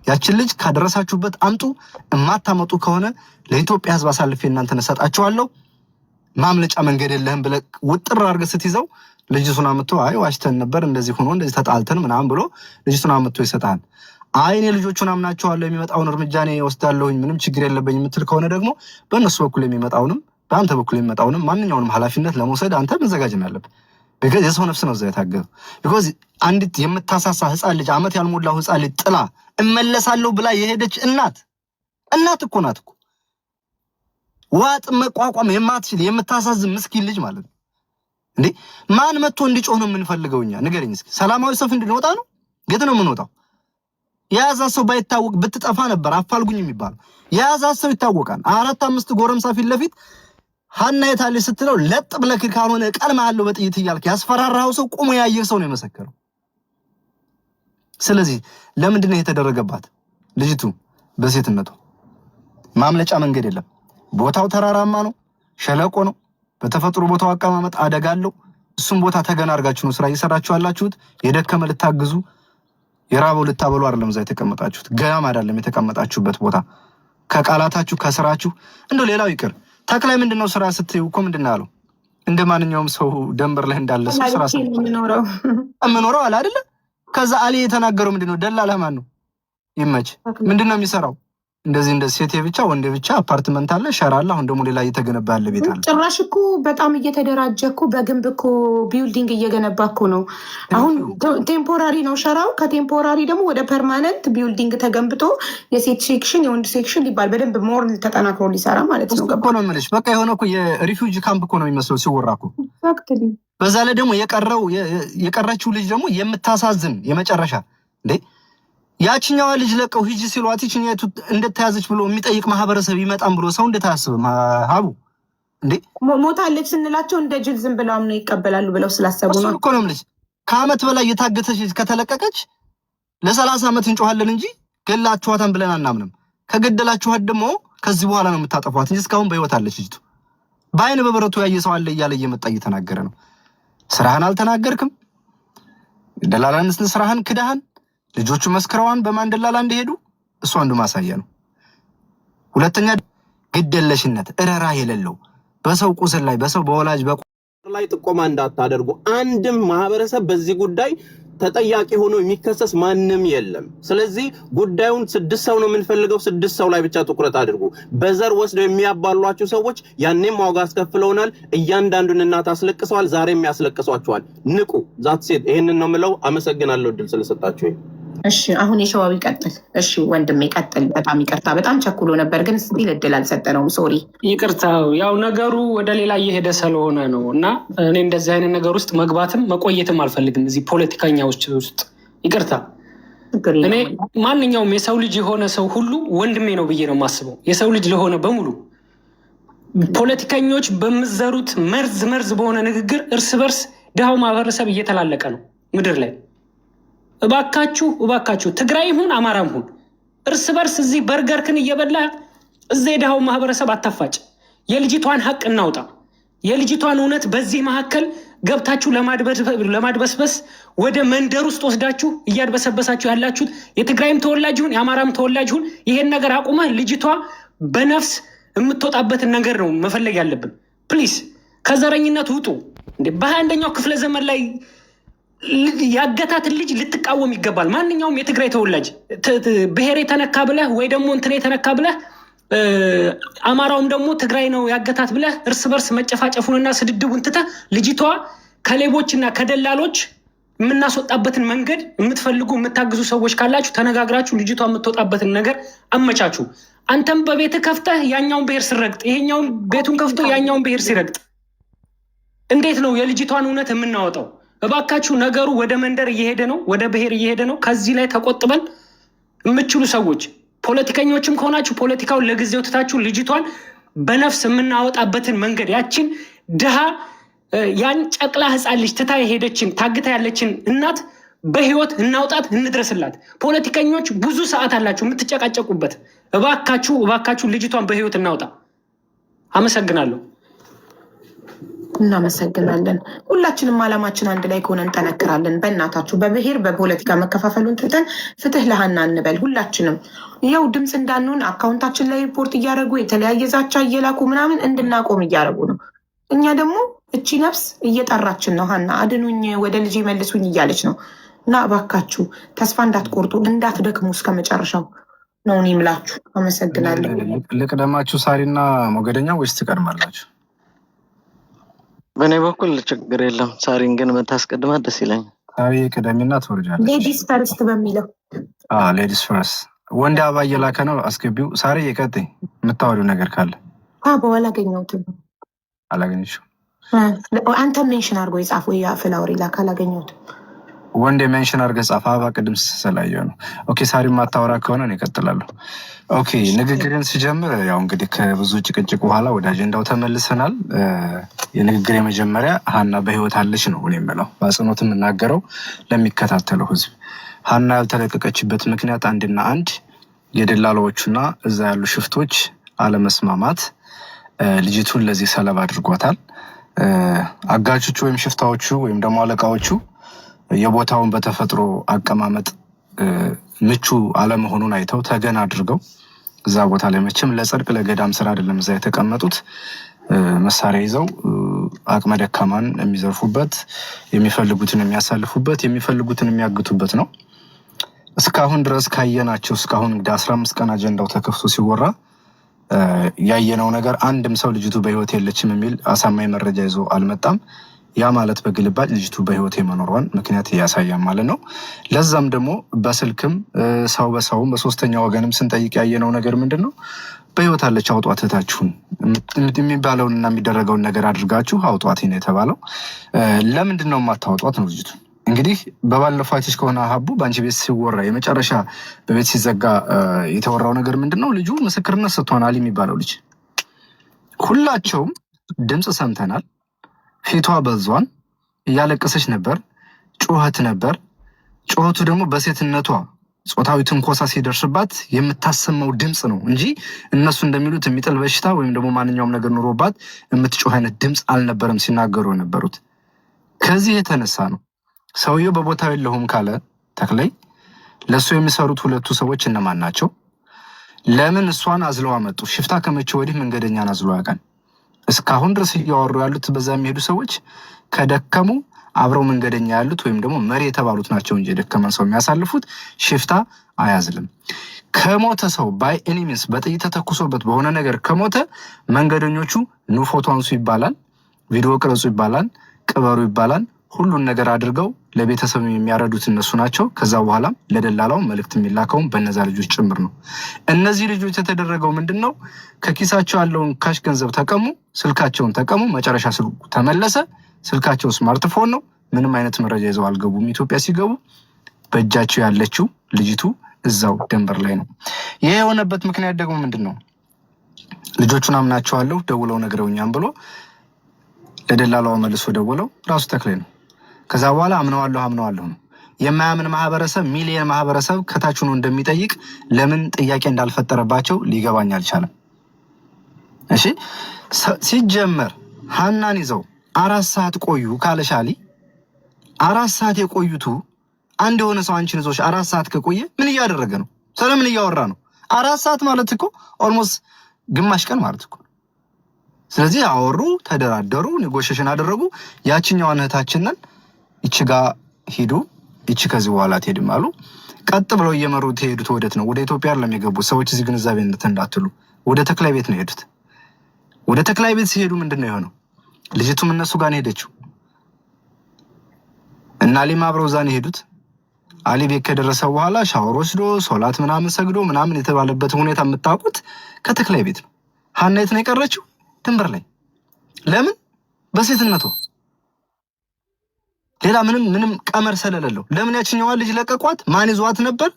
ያችን ልጅ ካደረሳችሁበት አምጡ እማታመጡ ከሆነ ለኢትዮጵያ ህዝብ አሳልፌ እናንተን እሰጣችኋለሁ ማምለጫ መንገድ የለህም ብለህ ውጥር አድርገህ ስትይዘው ልጅቱን አምጥቶ አይ ዋሽተን ነበር እንደዚህ ሆኖ እንደዚህ ተጣልተን ምናምን ብሎ ልጅቱን አምጥቶ ይሰጣል። አይ እኔ ልጆቹን አምናቸዋለሁ የሚመጣውን እርምጃ እኔ ወስዳለሁኝ ምንም ችግር የለብኝም የምትል ከሆነ ደግሞ በእነሱ በኩል የሚመጣውንም በአንተ በኩል የሚመጣውንም ማንኛውንም ኃላፊነት ለመውሰድ አንተ መዘጋጀት አለብህ። ቢኮዝ የሰው ነፍስ ነው እዛ የታገዘው። ቢኮዝ አንዲት የምታሳሳ ህፃን ልጅ አመት ያልሞላው ህፃን ልጅ ጥላ እመለሳለሁ ብላ የሄደች እናት እኮ ናት እኮ ዋጥ መቋቋም የማትችል የምታሳዝን ምስኪን ልጅ ማለት ነው እንዴ። ማን መጥቶ እንዲጮህ ነው የምንፈልገው እኛ? ንገረኝ እስኪ። ሰላማዊ ሰልፍ እንድንወጣ ነው? የት ነው የምንወጣው? የያዛ ሰው ባይታወቅ ብትጠፋ ነበር አፋልጉኝ የሚባለው። የያዛ ሰው ይታወቃል። 4-5 ጎረምሳ ፊት ለፊት ሀና የታለች ስትለው ለጥ ብለህ ካልሆነ ቀልማለሁ በጥይት እያልክ ያስፈራራው ሰው ቆሞ ያየህ ሰው ነው የመሰከረው። ስለዚህ ለምንድን ነው የተደረገባት ልጅቱ? በሴትነቷ ማምለጫ መንገድ የለም። ቦታው ተራራማ ነው፣ ሸለቆ ነው። በተፈጥሮ ቦታው አቀማመጥ አደጋ አለው። እሱም ቦታ ተገና አድርጋችሁ ነው ስራ እየሰራችሁ ያላችሁት። የደከመ ልታግዙ የራበው ልታበሉ አይደለም እዛ የተቀመጣችሁት። ገያም አይደለም የተቀመጣችሁበት ቦታ። ከቃላታችሁ ከስራችሁ እንደው ሌላው ይቅር ተክላይ ምንድነው ስራ ስትዩ እኮ ምንድነው ያለው? እንደ ማንኛውም ሰው ደንበር ላይ እንዳለ ሰው ስራ እምኖረው አለ አይደለ? ከዛ አሊ የተናገረው ምንድነው? ደላላ ማን ነው? ይመች ምንድነው የሚሰራው? እንደዚህ እንደ ሴት ብቻ ወንድ ብቻ አፓርትመንት አለ ሸራ አለ። አሁን ደግሞ ሌላ እየተገነባ ያለ ቤት አለ። ጭራሽ እኮ በጣም እየተደራጀ እኮ በግንብ እኮ ቢልዲንግ እየገነባ እኮ ነው። አሁን ቴምፖራሪ ነው ሸራው። ከቴምፖራሪ ደግሞ ወደ ፐርማነንት ቢልዲንግ ተገንብቶ የሴት ሴክሽን የወንድ ሴክሽን ሊባል በደንብ ሞር ተጠናክሮ ሊሰራ ማለት ነው እኮ ነው የምልሽ። በቃ የሆነ እኮ የሪፊውጂ ካምፕ እኮ ነው የሚመስለው ሲወራ እኮ። በዛ ላይ ደግሞ የቀረችው ልጅ ደግሞ የምታሳዝን የመጨረሻ እንዴ ያቺኛዋ ልጅ ለቀው ሂጂ ሲሏት ይችኛቱ እንደተያዘች ብሎ የሚጠይቅ ማህበረሰብ ይመጣም ብሎ ሰው እንደታያስብ ሀቡ እንዴ ሞታለች ስንላቸው እንደ ጅል ዝም ብለው ነው ይቀበላሉ ብለው ስላሰቡ ነው እኮ ነው ልጅ ከአመት በላይ የታገተች ከተለቀቀች ለ30 አመት እንጮሃለን እንጂ ገላችኋታን ብለን አናምንም። ከገደላችኋት ደግሞ ከዚህ በኋላ ነው የምታጠፏት እንጂ እስካሁን በህይወት አለች ልጅቱ። በአይን በበረቱ ያየ ሰው አለ እያለ እየመጣ እየተናገረ ነው። ስራህን አልተናገርክም። ደላላንስ ስራህን ክዳህን ልጆቹ መስክረዋን በማን ደላላ እንደሄዱ እሱ አንዱ ማሳያ ነው። ሁለተኛ ግደለሽነት እረራ የሌለው በሰው ቁስል ላይ በሰው በወላጅ ላይ ጥቆማ እንዳታደርጉ። አንድም ማህበረሰብ በዚህ ጉዳይ ተጠያቂ ሆኖ የሚከሰስ ማንም የለም። ስለዚህ ጉዳዩን 6 ሰው ነው የምንፈልገው። 6 ሰው ላይ ብቻ ትኩረት አድርጉ። በዘር ወስደው የሚያባሏችሁ ሰዎች ያኔም ዋጋ አስከፍለውናል። እያንዳንዱን እናት አስለቅሰዋል። ዛሬም ያስለቅሷቸዋል። ንቁ። ዛት ሴት ይሄንን ነው የምለው። አመሰግናለሁ እድል ስለሰጣችሁ። እሺ አሁን የሸዋው ይቀጥል። እሺ ወንድሜ ይቀጥል። በጣም ይቅርታ፣ በጣም ቸኩሎ ነበር ግን ስቲል እድል አልሰጠነውም። ሶሪ ይቅርታ። ያው ነገሩ ወደ ሌላ እየሄደ ስለሆነ ነው እና እኔ እንደዚህ አይነት ነገር ውስጥ መግባትም መቆየትም አልፈልግም እዚህ ፖለቲከኛዎች ውስጥ። ይቅርታ። እኔ ማንኛውም የሰው ልጅ የሆነ ሰው ሁሉ ወንድሜ ነው ብዬ ነው የማስበው። የሰው ልጅ ለሆነ በሙሉ ፖለቲከኞች በምዘሩት መርዝ በሆነ ንግግር እርስ በርስ ድሃው ማህበረሰብ እየተላለቀ ነው ምድር ላይ። እባካችሁ ትግራይ ይሁን አማራም ሁን እርስ በርስ እዚህ በርገርክን እየበላ እዚህ የድሃው ማህበረሰብ አታፋጭ። የልጅቷን ሀቅ እናውጣ። የልጅቷን እውነት በዚህ መካከል ገብታችሁ ለማድበስበስ ወደ መንደር ውስጥ ወስዳችሁ እያድበሰበሳችሁ ያላችሁት የትግራይም ተወላጅ ይሁን የአማራም ተወላጅ ይሁን ይሄን ነገር አቁመህ ልጅቷ በነፍስ የምትወጣበትን ነገር ነው መፈለግ ያለብን። ፕሊዝ ከዘረኝነት ውጡ። በ21ኛው ክፍለ ዘመን ላይ ያገታትን ልጅ ልትቃወም ይገባል። ማንኛውም የትግራይ ተወላጅ ብሔር የተነካ ብለህ ወይ ደግሞ እንትን የተነካ ብለህ አማራውም ደግሞ ትግራይ ነው ያገታት ብለህ እርስ በርስ መጨፋጨፉንና ስድድቡን ትተህ ልጅቷ ከሌቦችና ከደላሎች የምናስወጣበትን መንገድ የምትፈልጉ የምታግዙ ሰዎች ካላችሁ ተነጋግራችሁ ልጅቷ የምትወጣበትን ነገር አመቻቹ። አንተም በቤት ከፍተህ ያኛውን ብሔር ሲረግጥ ይሄኛውን ቤቱን ከፍቶ ያኛውን ብሔር ሲረግጥ እንዴት ነው የልጅቷን እውነት የምናወጣው? እባካችሁ ነገሩ ወደ መንደር እየሄደ ነው፣ ወደ ብሔር እየሄደ ነው። ከዚህ ላይ ተቆጥበን የምትችሉ ሰዎች ፖለቲከኞችም ከሆናችሁ ፖለቲካውን ለጊዜው ትታችሁ ልጅቷን በነፍስ የምናወጣበትን መንገድ ያችን ድሃ ያን ጨቅላ ህፃን ልጅ ትታ የሄደችን ታግታ ያለችን እናት በህይወት እናውጣት፣ እንድረስላት። ፖለቲከኞች ብዙ ሰዓት አላችሁ የምትጨቃጨቁበት። እባካችሁ ልጅቷን በህይወት እናውጣ። አመሰግናለሁ። እናመሰግናለን። ሁላችንም አላማችን አንድ ላይ ከሆነ እንጠነክራለን። በእናታችሁ በብሔር በፖለቲካ መከፋፈሉን ትተን ፍትህ ለሀና እንበል። ሁላችንም ያው ድምፅ እንዳንሆን አካውንታችን ላይ ሪፖርት እያደረጉ የተለያየ ዛቻ እየላኩ ምናምን እንድናቆም እያደረጉ ነው። እኛ ደግሞ እቺ ነፍስ እየጠራችን ነው። ሀና አድኑኝ፣ ወደ ልጅ መልሱኝ እያለች ነው። እና እባካችሁ ተስፋ እንዳትቆርጡ፣ እንዳትደክሙ እስከ መጨረሻው ነው እኔ የምላችሁ። አመሰግናለሁ። ልቅደማችሁ ሳሪና ሞገደኛ ወይስ ትቀድማላችሁ? በእኔ በኩል ችግር የለም። ሳሪን ግን መታስቀድማት ደስ ይለኛል። ሳሪ ቅደሚና ትወርጃለች። ሌዲስ ፈርስት በሚለው ሌዲስ ፈርስት። ወንድ አበባ እየላከ ነው፣ አስገቢው። ሳሪ የቀጥይ የምታወሪው ነገር ካለ። አላገኘሁትም። አላገኘሽም? አንተ ሜንሽን አድርጎ የጻፈው ፍላወር ላክ። አላገኘሁትም። ወንድ ሜንሽን አድርገህ ጻፍ። አበባ ቅድም ስላየው ነው። ኦኬ ሳሪ ማታወራ ከሆነ እኔ እቀጥላለሁ። ኦኬ ንግግርን ሲጀምር ያው እንግዲህ ከብዙ ጭቅጭቅ በኋላ ወደ አጀንዳው ተመልሰናል። የንግግር የመጀመሪያ ሀና በህይወት አለች ነው እኔ የምለው፣ በአጽንኦት የምናገረው ለሚከታተለው ህዝብ። ሀና ያልተለቀቀችበት ምክንያት አንድና አንድ የደላላዎቹና እዛ ያሉ ሽፍቶች አለመስማማት ልጅቱን ለዚህ ሰለባ አድርጓታል። አጋቾቹ ወይም ሽፍታዎቹ ወይም ደግሞ አለቃዎቹ የቦታውን በተፈጥሮ አቀማመጥ ምቹ አለመሆኑን አይተው ተገን አድርገው እዛ ቦታ ላይ መቼም ለጽድቅ ለገዳም ስራ አይደለም እዛ የተቀመጡት፣ መሳሪያ ይዘው አቅመ ደካማን የሚዘርፉበት፣ የሚፈልጉትን የሚያሳልፉበት፣ የሚፈልጉትን የሚያግቱበት ነው። እስካሁን ድረስ ካየናቸው እስካሁን እንግዲህ 15 ቀን አጀንዳው ተከፍቶ ሲወራ ያየነው ነገር አንድም ሰው ልጅቱ በህይወት የለችም የሚል አሳማኝ መረጃ ይዞ አልመጣም። ያ ማለት በግልባጭ ልጅቱ በህይወት የመኖሯን ምክንያት ያሳያል ማለት ነው። ለዛም ደግሞ በስልክም ሰው በሰውም በሶስተኛ ወገንም ስንጠይቅ ያየነው ነገር ምንድን ነው? በህይወት አለች አውጧት፣ እህታችሁን የሚባለውንና የሚደረገውን ነገር አድርጋችሁ አውጧት ነው የተባለው። ለምንድን ነው የማታወጧት ነው ልጅቱ? እንግዲህ በባለፈው አይተሽ ከሆነ ሀቡ በአንቺ ቤት ሲወራ የመጨረሻ በቤት ሲዘጋ የተወራው ነገር ምንድን ነው? ልጁ ምስክርነት ሰጥቷል። አሊ የሚባለው ልጅ ሁላቸውም ድምፅ ሰምተናል። ፊቷ በዟን እያለቀሰች ነበር። ጩኸት ነበር። ጩኸቱ ደግሞ በሴትነቷ ጾታዊ ትንኮሳ ሲደርስባት የምታሰማው ድምፅ ነው እንጂ እነሱ እንደሚሉት የሚጥል በሽታ ወይም ደግሞ ማንኛውም ነገር ኑሮባት የምትጮህ አይነት ድምፅ አልነበረም ሲናገሩ የነበሩት። ከዚህ የተነሳ ነው ሰውየው በቦታው የለሁም ካለ ተክላይ ለእሱ የሚሰሩት ሁለቱ ሰዎች እነማን ናቸው? ለምን እሷን አዝለው አመጡ? ሽፍታ ከመቼ ወዲህ መንገደኛን አዝሎ ያውቃል? እስካሁን ድረስ እያወሩ ያሉት በዛ የሚሄዱ ሰዎች ከደከሙ አብረው መንገደኛ ያሉት ወይም ደግሞ መሪ የተባሉት ናቸው እንጂ የደከመን ሰው የሚያሳልፉት ሽፍታ አያዝልም። ከሞተ ሰው ባይ ኤኒሚንስ በጥይት ተተኩሶበት በሆነ ነገር ከሞተ መንገደኞቹ ኑ ፎቶ አንሱ ይባላል፣ ቪዲዮ ቅረጹ ይባላል፣ ቅበሩ ይባላል። ሁሉን ነገር አድርገው ለቤተሰብ የሚያረዱት እነሱ ናቸው። ከዛ በኋላም ለደላላው መልእክት የሚላከውም በእነዛ ልጆች ጭምር ነው። እነዚህ ልጆች የተደረገው ምንድን ነው? ከኪሳቸው ያለውን ካሽ ገንዘብ ተቀሙ፣ ስልካቸውን ተቀሙ። መጨረሻ ስልኩ ተመለሰ። ስልካቸው ስማርትፎን ነው። ምንም አይነት መረጃ ይዘው አልገቡም። ኢትዮጵያ ሲገቡ በእጃቸው ያለችው ልጅቱ እዛው ደንበር ላይ ነው። ይሄ የሆነበት ምክንያት ደግሞ ምንድን ነው? ልጆቹን አምናቸዋለሁ ደውለው ነግረውኛም ብሎ ለደላላው መልሶ ደውለው ራሱ ተክላይ ነው። ከዛ በኋላ አምነዋለሁ ነው። የማያምን ማህበረሰብ ሚሊየን ማህበረሰብ ከታች ሆኖ እንደሚጠይቅ ለምን ጥያቄ እንዳልፈጠረባቸው ሊገባኝ አልቻለም። እሺ ሲጀመር ሀናን ይዘው 4 ሰዓት ቆዩ ካለሻሊ 4 ሰዓት የቆዩቱ አንድ የሆነ ሰው አንቺን ይዞሽ 4 ሰዓት ከቆየ ምን እያደረገ ነው? ስለምን እያወራ ነው? 4 ሰዓት ማለት እኮ ኦልሞስት ግማሽ ቀን ማለት እኮ። ስለዚህ አወሩ፣ ተደራደሩ፣ ኔጎሽሽን አደረጉ። ያችኛዋን እህታችንን ይቺ ጋ ሂዱ፣ ይቺ ከዚህ በኋላ ትሄድም አሉ። ቀጥ ብለው እየመሩት የሄዱት ወዴት ነው? ወደ ኢትዮጵያ አይደለም የገቡት። ሰዎች እዚህ ግንዛቤ እንዳትሉ ወደ ተክላይ ቤት ነው የሄዱት። ወደ ተክላይ ቤት ሲሄዱ ምንድን ነው የሆነው? ልጅቱም እነሱ ጋር ነው ሄደችው እና አሊም አብረው እዛ ነው የሄዱት። አሊ ቤት ከደረሰ በኋላ ሻወር ወስዶ ሶላት ምናምን ሰግዶ ምናምን የተባለበት ሁኔታ የምታውቁት ከተክላይ ቤት ነው። ሀና የት ነው የቀረችው? ድንበር ላይ። ለምን? በሴትነቷ። ሌላ ምንም ቀመር ስለሌለው። ለምን ያችኛዋን ልጅ ለቀቋት? ማን ይዟት ነበር?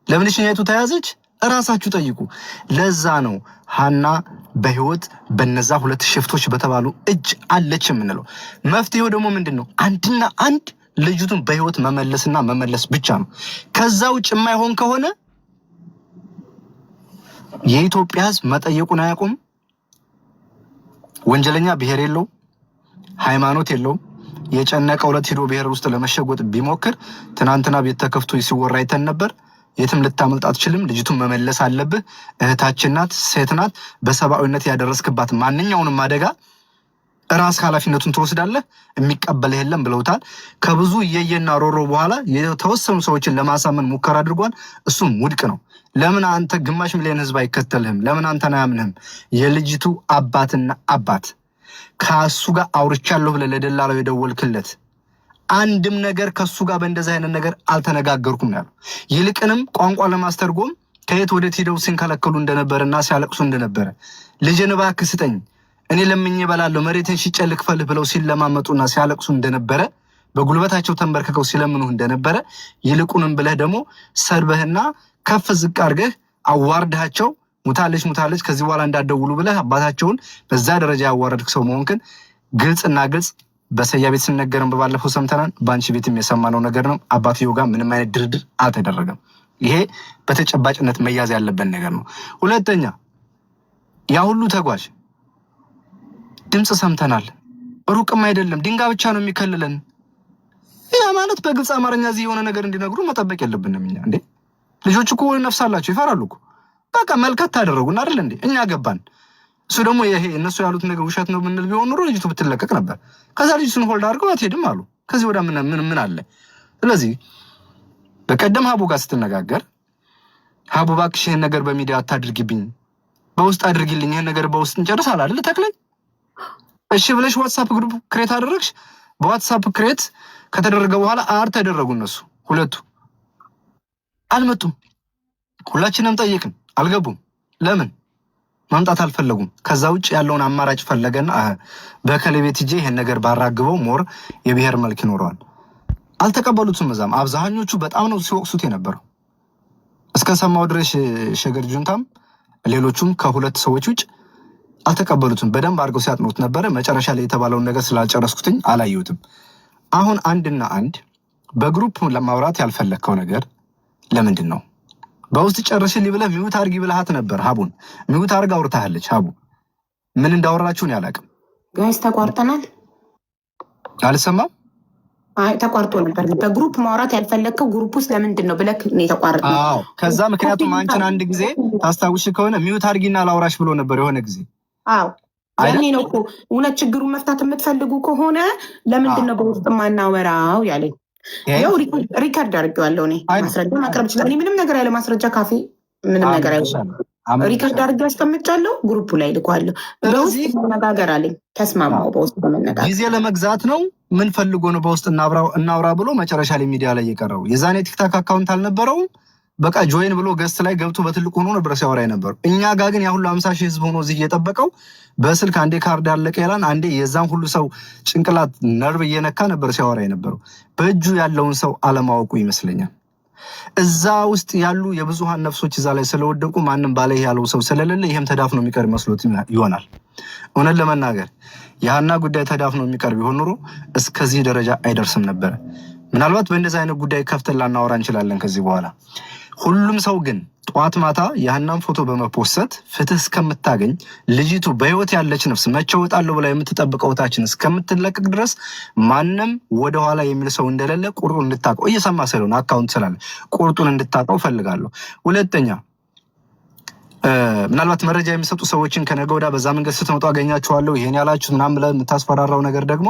ለምን ያችኛይቱ ተያዘች? እራሳችሁ ጠይቁ። ለዛ ነው ሀና በህይወት በነዛ 2 ሽፍቶች በተባሉ እጅ አለች የምንለው። መፍትሄው ደግሞ ምንድን ነው? አንድና አንድ ልጅቱን በህይወት መመለስና መመለስ ብቻ ነው። ከዛ ውጭ የማይሆን ከሆነ የኢትዮጵያ ህዝብ መጠየቁን አያውቁም። ወንጀለኛ ብሔር የለው፣ ሃይማኖት የለውም። የጨነቀው ዕለት ሄዶ ብሔር ውስጥ ለመሸጎጥ ቢሞክር ትናንትና ቤት ተከፍቶ ሲወራ አይተን ነበር። የትም ልታመልጥ አትችልም። ልጅቱን መመለስ አለብህ። እህታችን ናት፣ ሴት ናት። በሰብአዊነት ያደረስክባት ማንኛውንም አደጋ ራስ ኃላፊነቱን ትወስዳለህ። የሚቀበልህ የለም ብለውታል። ከብዙ እየየና ሮሮ በኋላ የተወሰኑ ሰዎችን ለማሳመን ሙከራ አድርጓል። እሱም ውድቅ ነው። ለምን አንተ ግማሽ ሚሊዮን ህዝብ አይከተልህም? ለምን አንተን አያምንህም? የልጅቱ አባትና አባት ከሱ ጋር አውርቻለሁ ብለህ ለደላላው የደወልክለት አንድም ነገር ከሱ ጋር በእንደዚህ አይነት ነገር አልተነጋገርኩም ያለው። ይልቅንም ቋንቋ ለማስተርጎም ከየት ወደ ሄደው ሲንከለከሉ እንደነበረና ሲያለቅሱ እንደነበረ ልጅን እባክህ ስጠኝ እኔ ለምኜ እበላለሁ መሬትን ሽጬ ልክፈልህ ብለው ሲለማመጡና ሲያለቅሱ እንደነበረ በጉልበታቸው ተንበርክከው ሲለምኑህ እንደነበረ ይልቁንም ብለህ ደግሞ ሰርበህና ከፍ ዝቅ አድርገህ አዋርድሃቸው ሙታለች ከዚህ በኋላ እንዳደውሉ ብለህ አባታቸውን በዛ ደረጃ ያዋረድክ ሰው መሆንክን ግልጽና ግልጽ በሰያ ቤት ሲነገረን በባለፈው ሰምተናል። በአንቺ ቤትም የሰማነው ነገር ነው። አባትየው ጋር ምንም አይነት ድርድር አልተደረገም። ይሄ በተጨባጭነት መያዝ ያለበት ነገር ነው። ሁለተኛ ያ ሁሉ ተጓዥ ድምጽ ሰምተናል። ሩቅም አይደለም ድንጋይ ብቻ ነው የሚከልለን። ያ ማለት በግልጽ አማርኛ እዚህ የሆነ ነገር እንዲነግሩ መጠበቅ የለብንም እኛ። እንዴ ልጆች እኮ ነፍስ አላቸው ይፈራሉ እኮ። በቃ መልከት ታደረጉና አይደል እንዴ እኛ ገባን። እሱ ደግሞ ይሄ እነሱ ያሉት ነገር ውሸት ነው ምንል ቢሆን ኑሮ ልጅቱ ብትለቀቅ ነበር። ከዛ ልጅቱን ሆልድ አድርገው አትሄድም አሉ። ከዚህ ወደ ምን አለ? ስለዚህ በቀደም ሀቡ ጋር ስትነጋገር ሀቡ እባክሽ ይሄን ነገር በሚዲያ አታድርጊብኝ፣ በውስጥ አድርጊልኝ፣ ይሄን ነገር በውስጥ እንጨርሳለን አይደል ተክለኝ። እሺ ብለሽ ዋትስአፕ ግሩፕ ክሬት አደረግሽ። በዋትስአፕ ክሬት ከተደረገ በኋላ አር ተደረጉ። እነሱ ሁለቱ አልመጡም። ሁላችንም ጠየቅን፣ አልገቡም። ለምን ማምጣት አልፈለጉም? ከዛ ውጭ ያለውን አማራጭ ፈለገና በከሌ ቤት ሂጄ ይሄን ነገር ባራግበው ሞር የብሔር መልክ ይኖረዋል። አልተቀበሉትም። እዛም አብዛኞቹ በጣም ነው ሲወቅሱት የነበረው። እስከ ሰማው ድረስ ሸገር ጁንታም ሌሎቹም ከሁለት ሰዎች ውጭ አልተቀበሉትም። በደንብ አድርገው ሲያጥኑት ነበረ። መጨረሻ ላይ የተባለውን ነገር ስላልጨረስኩትኝ አላየሁትም። አሁን አንድና አንድ በግሩፕ ለማውራት ያልፈለግከው ነገር ለምንድን ነው? በውስጥ ጨርሽልኝ ብለህ ሚውት አድርጊ ብለሃት ነበር። ሀቡን ሚውት አድርጋ አውርታለች። ሀቡ ምን እንዳወራችሁን ያላቅም። ጋይስ ተቋርጠናል። አልሰማም። አይ ተቋርጦ ነበር። በግሩፕ ማውራት ያልፈለግከው ግሩፕ ውስጥ ለምንድን ነው ብለህ ነው የተቋረጠው? አዎ ከዛ ምክንያቱም አንቺን አንድ ጊዜ ታስታውሽ ከሆነ ሚውት አድርጊና ላውራሽ ብሎ ነበር የሆነ ጊዜ። አዎ ያኔ ነው እኮ እውነት ችግሩን መፍታት የምትፈልጉ ከሆነ ለምንድን ነው በውስጥ ማናወራው ያለኝ። ያው ሪከርድ አድርጌዋለሁ። እኔ ማስረጃ ማቅረብ ይችላል። እኔ ምንም ነገር ያለ ማስረጃ ካፌ ምንም ነገር አይደለም። ሪከርድ አድርጌ አስቀምጫለሁ። ግሩፑ ላይ ልኳለሁ። በውስጥ መነጋገር አለኝ። ተስማማው። በውስጥ በመነጋገር ጊዜ ለመግዛት ነው። ምን ፈልጎ ነው በውስጥ እናውራ ብሎ መጨረሻ ላይ ሚዲያ ላይ የቀረው? የዛኔ ቲክታክ አካውንት አልነበረውም። በቃ ጆይን ብሎ ገስት ላይ ገብቶ በትልቁ ሆኖ ነበር ሲያወራ የነበረው። እኛ ጋር ግን ያ ሁሉ 50 ሺህ ህዝብ ሆኖ እዚህ እየጠበቀው በስልክ አንዴ ካርድ አለቀ ይላል፣ አንዴ የዛን ሁሉ ሰው ጭንቅላት ነርቭ እየነካ ነበር ሲያወራ የነበረው። በእጁ ያለውን ሰው አለማወቁ ይመስለኛል። እዛ ውስጥ ያሉ የብዙሃን ነፍሶች እዛ ላይ ስለወደቁ ማንም ባለ ያለው ሰው ስለሌለ ይሄም ተዳፍኖ የሚቀር መስሎት ይሆናል። እውነት ለመናገር የሀና ጉዳይ ተዳፍኖ የሚቀር ቢሆን ኑሮ እስከዚህ ደረጃ አይደርስም ነበር። ምናልባት በእንደዚህ አይነት ጉዳይ ከፍተን ላናወራ እንችላለን ከዚህ በኋላ። ሁሉም ሰው ግን ጠዋት ማታ የሀናን ፎቶ በመፖሰት ፍትህ እስከምታገኝ ልጅቱ በህይወት ያለች ነፍስ መቼ እወጣለሁ ብላ የምትጠብቀው ታችን እስከምትለቀቅ ድረስ ማንም ወደኋላ የሚል ሰው እንደሌለ ቁርጡን እንድታውቀው እየሰማ ስለሆነ አካውንት ስላለ ቁርጡን እንድታውቀው ፈልጋለሁ። ሁለተኛ ምናልባት መረጃ የሚሰጡ ሰዎችን ከነገ ወዲያ በዛ መንገድ ስትመጡ አገኛችኋለሁ ይሄን ያላችሁት ምናምን ብለህ የምታስፈራራው ነገር ደግሞ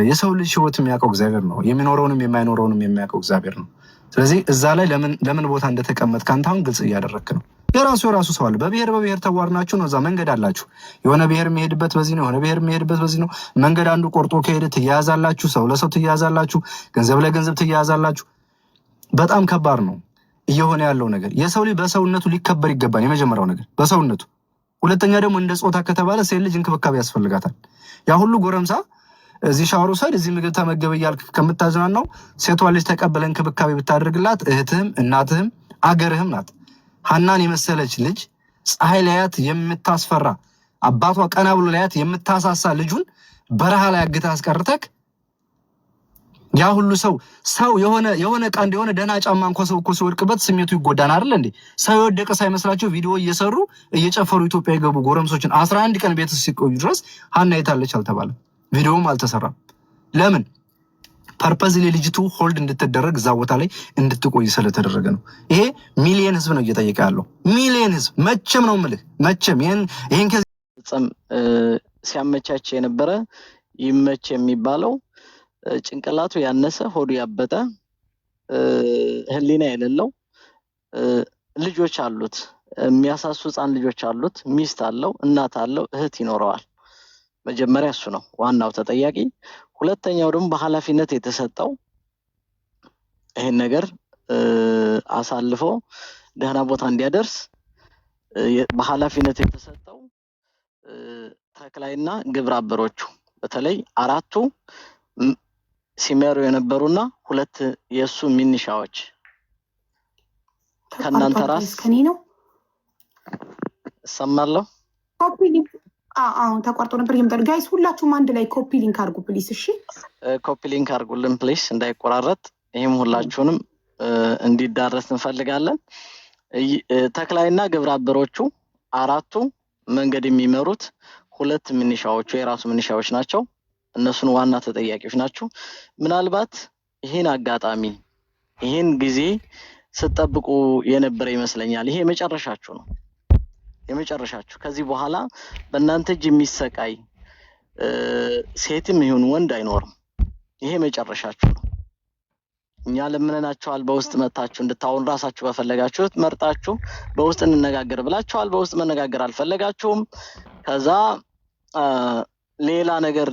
የሰው ልጅ ህይወት የሚያውቀው እግዚአብሔር ነው። የሚኖረውንም የማይኖረውንም የሚያውቀው እግዚአብሔር ነው። ስለዚህ እዛ ላይ ለምን ቦታ እንደተቀመጥ ካንተ አሁን ግልጽ እያደረክ ነው። የራሱ ሰው አለ። በብሔር ተዋርናችሁ ነው። እዛ መንገድ አላችሁ። የሆነ ብሔር የሚሄድበት በዚህ ነው፣ የሆነ ብሔር የሚሄድበት በዚህ ነው። መንገድ አንዱ ቆርጦ ከሄደ ትያያዛላችሁ፣ ሰው ለሰው ትያያዛላችሁ፣ ገንዘብ ለገንዘብ ትያያዛላችሁ። በጣም ከባድ ነው እየሆነ ያለው ነገር። የሰው ልጅ በሰውነቱ ሊከበር ይገባል። የመጀመሪያው ነገር በሰውነቱ። ሁለተኛ ደግሞ እንደ ጾታ ከተባለ ሴት ልጅ እንክብካቤ ያስፈልጋታል። ያ ሁሉ ጎረምሳ እዚህ ሻወር ወሰድ እዚህ ምግብ ተመገበ እያልክ ከምታዝናናው ሴቷ ልጅ ተቀበለ እንክብካቤ ብታደርግላት እህትህም እናትህም አገርህም ናት። ሀናን የመሰለች ልጅ ፀሐይ ላያት የምታስፈራ አባቷ ቀና ብሎ ላያት የምታሳሳ ልጁን በረሃ ላይ አግታ አስቀርተክ ያ ሁሉ ሰው የሆነ ዕቃ እንደሆነ ደህና ጫማ እንኳን ሰው እኮ ሲወድቅበት ስሜቱ ይጎዳን አይደል እንዴ? ሰው የወደቀ ሳይመስላቸው ቪዲዮ እየሰሩ እየጨፈሩ ኢትዮጵያ የገቡ ጎረምሶችን 11 ቀን ቤት ሲቆዩ ድረስ ሀና የታለች አልተባለም። ቪዲዮም አልተሰራም። ለምን ፐርፐዝሊ ልጅቱ ሆልድ እንድትደረግ እዛ ቦታ ላይ እንድትቆይ ስለተደረገ ነው። ይሄ ሚሊየን ህዝብ ነው እየጠየቀ ያለው ሚሊየን ህዝብ። መቼም ነው የምልህ መቼም ይሄን ከዚህ ሲያመቻች የነበረ ይመች የሚባለው ጭንቅላቱ ያነሰ ሆዱ ያበጠ ህሊና የሌለው ልጆች አሉት፣ የሚያሳሱ ህፃን ልጆች አሉት፣ ሚስት አለው፣ እናት አለው፣ እህት ይኖረዋል። መጀመሪያ እሱ ነው ዋናው ተጠያቂ። ሁለተኛው ደግሞ በኃላፊነት የተሰጠው ይሄን ነገር አሳልፎ ደህና ቦታ እንዲያደርስ በኃላፊነት የተሰጠው ተክላይና ግብረ አበሮቹ በተለይ አራቱ ሲመሩ የነበሩና ሁለት የሱ ሚኒሻዎች ከናንተ ራስ ከኔ ነው ሰማለሁ። ኮፒ ሊንክ አሁን ተቋርጦ ነበር ይምጣል። ጋይስ ሁላችሁም አንድ ላይ ኮፒ ሊንክ አድርጉ ፕሊስ። እሺ ኮፒ ሊንክ አድርጉልን ፕሊስ እንዳይቆራረጥ። ይሄም ሁላችሁንም እንዲዳረስ እንፈልጋለን። ተክላይና ግብረ አበሮቹ አራቱ መንገድ የሚመሩት ሁለት ሚኒሻዎቹ የራሱ ሚኒሻዎች ናቸው። እነሱን ዋና ተጠያቂዎች ናቸው። ምናልባት ይሄን አጋጣሚ ይሄን ጊዜ ስትጠብቁ የነበረ ይመስለኛል። ይሄ መጨረሻችሁ ነው፣ የመጨረሻችሁ። ከዚህ በኋላ በእናንተ እጅ የሚሰቃይ ሴትም ይሁን ወንድ አይኖርም። ይሄ መጨረሻችሁ ነው። እኛ ለምነናችኋል፣ በውስጥ መጣችሁ እንድታውን ራሳችሁ በፈለጋችሁት መርጣችሁ በውስጥ እንነጋገር ብላችኋል። በውስጥ መነጋገር አልፈለጋችሁም። ከዛ ሌላ ነገር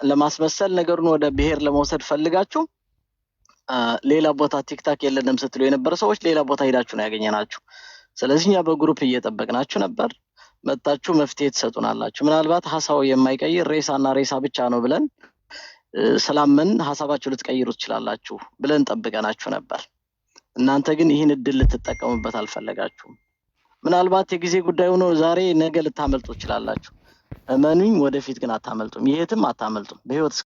ለማስመሰል ነገሩን ወደ ብሔር ለመውሰድ ፈልጋችሁ ሌላ ቦታ ቲክታክ የለንም ስትሉ የነበረ ሰዎች ሌላ ቦታ ሄዳችሁ ነው ያገኘናችሁ። ስለዚህ እኛ በግሩፕ እየጠበቅናችሁ ነበር። መጣችሁ መፍትሄ ትሰጡናላችሁ። ምናልባት ሀሳቡ የማይቀይር ሬሳና ሬሳ ብቻ ነው ብለን ስላምን ሀሳባችሁ ልትቀይሩ ትችላላችሁ ብለን ጠብቀናችሁ ነበር። እናንተ ግን ይህን እድል ልትጠቀሙበት አልፈለጋችሁም። ምናልባት የጊዜ ጉዳይ ሆኖ ዛሬ ነገ ልታመልጡ ትችላላችሁ። እመኑኝ፣ ወደፊት ግን አታመልጡም። የትም አታመልጡም በህይወት